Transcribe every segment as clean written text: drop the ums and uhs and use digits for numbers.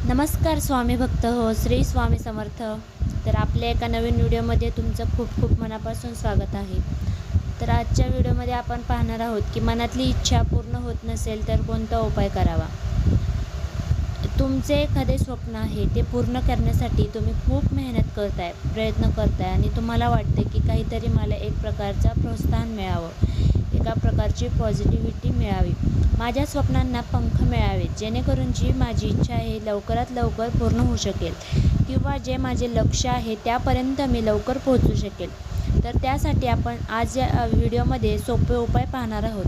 नमस्कार स्वामी भक्त हो, श्री स्वामी समर्थ. तर आपल्या एका नवीन व्हिडिओमध्ये तुमचं खूप खूप मनापासून स्वागत आहे. तर आजच्या व्हिडिओमध्ये आपण पाहणार आहोत की मनातली इच्छा पूर्ण होत नसेल तर कोणता उपाय करावा. तुमचे एखादे स्वप्न आहे ते पूर्ण करण्यासाठी तुम्ही खूप मेहनत करताय, प्रयत्न करताय आणि तुम्हाला वाटते की काहीतरी मला एक प्रकारचा प्रोत्साहन मिळावं, एका प्रकारची पॉझिटिव्हिटी मिळावी, माझ्या स्वप्नांना पंख मिळावे, जेणेकरून जी माझी इच्छा आहे लवकरात लवकर पूर्ण होऊ शकेल किंवा जे माझे लक्ष्य आहे त्यापर्यंत मी लवकर पोहोचू शकेल. तर त्यासाठी आपण आज या व्हिडिओमध्ये सोपे उपाय पाहणार आहोत,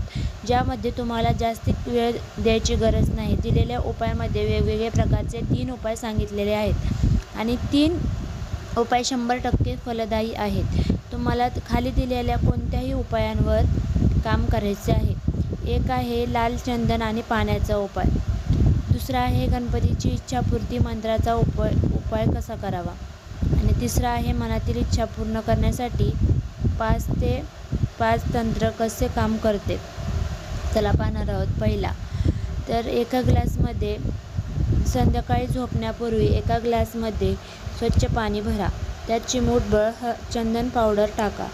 ज्यामध्ये तुम्हाला जास्त वेळ द्यायची गरज नाही. दिलेल्या उपायामध्ये वेगवेगळ्या प्रकारचे 3 उपाय सांगितलेले आहेत आणि 3 उपाय 100% फलदायी आहेत. तुम्हाला खाली दिलेल्या कोणत्याही उपायांवर काम करायचे आहे. एक आहे लाल चंदन आणि पाण्याचा उपाय. दुसरा आहे गणपतीची इच्छापूर्ती मंत्राचा उपाय कसा करावा. आणि तिसरा आहे मनातील इच्छा पूर्ण करण्यासाठी 5 ते 5 तंत्र कसे काम करते. चला पाहणार आहोत. पहिला तर एका ग्लासमध्ये संध्याकाळी झोपण्यापूर्वी एका ग्लासमध्ये स्वच्छ पाणी भरा. त्यात चिमूटभर चंदन पावडर टाका.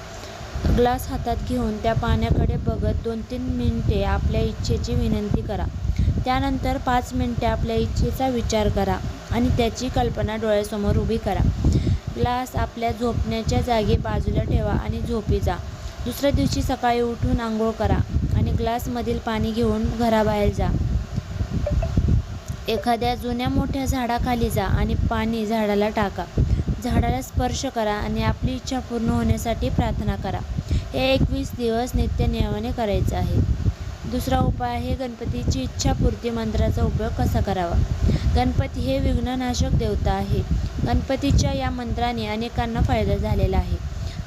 ग्लास हातात घेऊन त्या पाण्याकडे बघत 2-3 मिनिटे आपल्या इच्छेची विनंती करा. त्यानंतर 5 मिनिटे आपल्या इच्छेचा विचार करा आणि त्याची कल्पना डोळ्यासमोर उभी करा. ग्लास आपल्या झोपण्याच्या जागी बाजूला ठेवा आणि झोपी जा. दुसऱ्या दिवशी सकाळी उठून आंघोळ करा आणि ग्लासमधील पाणी घेऊन घराबाहेर जा. एखाद्या जुन्या मोठ्या झाडाखाली जा आणि पाणी झाडाला टाका. झाडाला स्पर्श करा आणि आपली इच्छा पूर्ण होण्यासाठी प्रार्थना करा. हे 21 दिवस नित्यनियमाने करायचे आहे. दुसरा उपाय आहे गणपतीची इच्छापूर्ती मंत्राचा उपयोग कसा करावा. गणपती हे विघ्ननाशक देवता आहे. गणपतीच्या या मंत्राने अनेकांना फायदा झालेला आहे.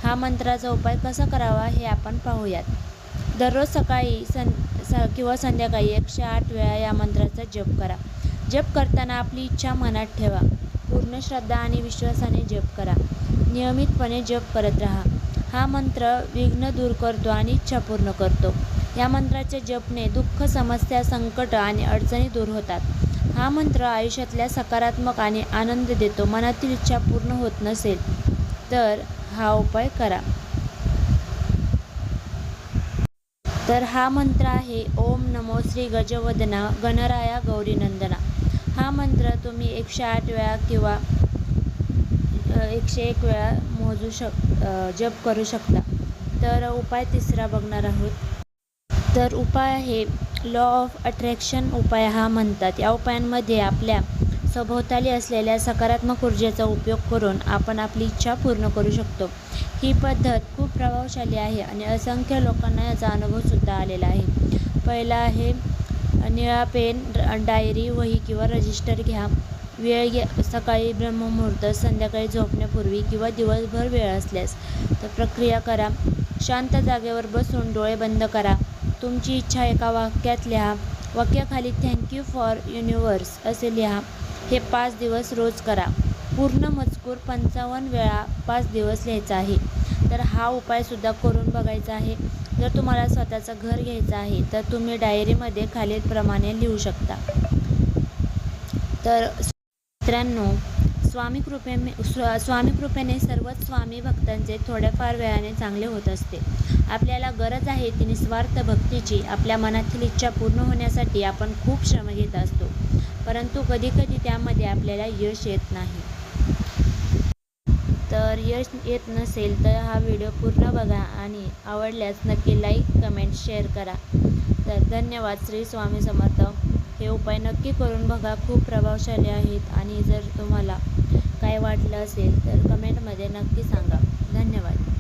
हा मंत्राचा उपाय कसा करावा हे आपण पाहूयात. दररोज सकाळी किंवा संध्याकाळी 108 वेळा या मंत्राचा जप करा. जप करताना आपली इच्छा मनात ठेवा. पूर्ण श्रद्धा आणि विश्वासाने जप करा. नियमितपणे जप करत राहा. हा मंत्र विघ्न दूर करतो आणि इच्छा पूर्ण करतो. या मंत्राच्या जपने दुःख, समस्या, संकट आणि अडचणी दूर होतात. हा मंत्र आयुष्यातल्या सकारात्मक आणि आनंद देतो. मनातील इच्छा पूर्ण होत नसेल तर हा उपाय करा. तर हा मंत्र आहे ओम नमो श्री गजवदना गणराया गौरीनंदना. हा मंत्र तुम्ही 108 वेळा किंवा 101 वेळा जप करू शकता. तर उपाय तिसरा बघणार आहोत. तर उपाय आहे लॉ ऑफ अट्रॅक्शन उपाय हा म्हणतात. या उपायांमध्ये आपल्या सभोवताली असलेल्या सकारात्मक ऊर्जेचा उपयोग करून आपण आपली इच्छा पूर्ण करू शकतो. ही पद्धत खूप प्रभावशाली आहे आणि असंख्य लोकांना याचा अनुभवसुद्धा आलेला आहे. पहिला आहे निळा पेन, डायरी, वही किंवा रजिस्टर घ्या. वेळ सकाळी ब्रह्ममुहूर्त, संध्याकाळी झोपण्यापूर्वी किंवा दिवसभर वेळ असल्यास. तर प्रक्रिया करा. शांत जागेवर बसून डोळे बंद करा. तुमची इच्छा एका वाक्यात लिहा. वाक्याखाली थँक्यू फॉर युनिव्हर्स असे लिहा. हे 5 दिवस रोज करा. पूर्ण मजकूर 55 वेळा 5 दिवस लिहायचा आहे. तर हा उपायसुद्धा करून बघायचा आहे. जर तुम्हाला स्वतःचं घर घ्यायचं आहे तर तुम्ही डायरीमध्ये खालीलप्रमाणे लिहू शकता. तर मित्रांनो, स्वामी कृपेने सर्वच स्वामी भक्तांचे थोड्याफार वेळाने चांगले होत असते. आपल्याला गरज आहे ती निस्वार्थ भक्तीची. आपल्या मनातील इच्छा पूर्ण होण्यासाठी आपण खूप श्रम घेत असतो, परंतु कधीकधी त्यामध्ये आपल्याला यश येत नाही. तर यश येत नसेल तर हा व्हिडिओ पूर्ण बघा आणि आवडल्यास नक्की लाईक, कमेंट, शेअर करा. तर धन्यवाद. श्री स्वामी समर्थ. हे उपाय नक्की करून बघा, खूप प्रभावशाली आहेत. आणि जर तुम्हाला काय वाटलं असेल तर कमेंटमध्ये नक्की सांगा. धन्यवाद.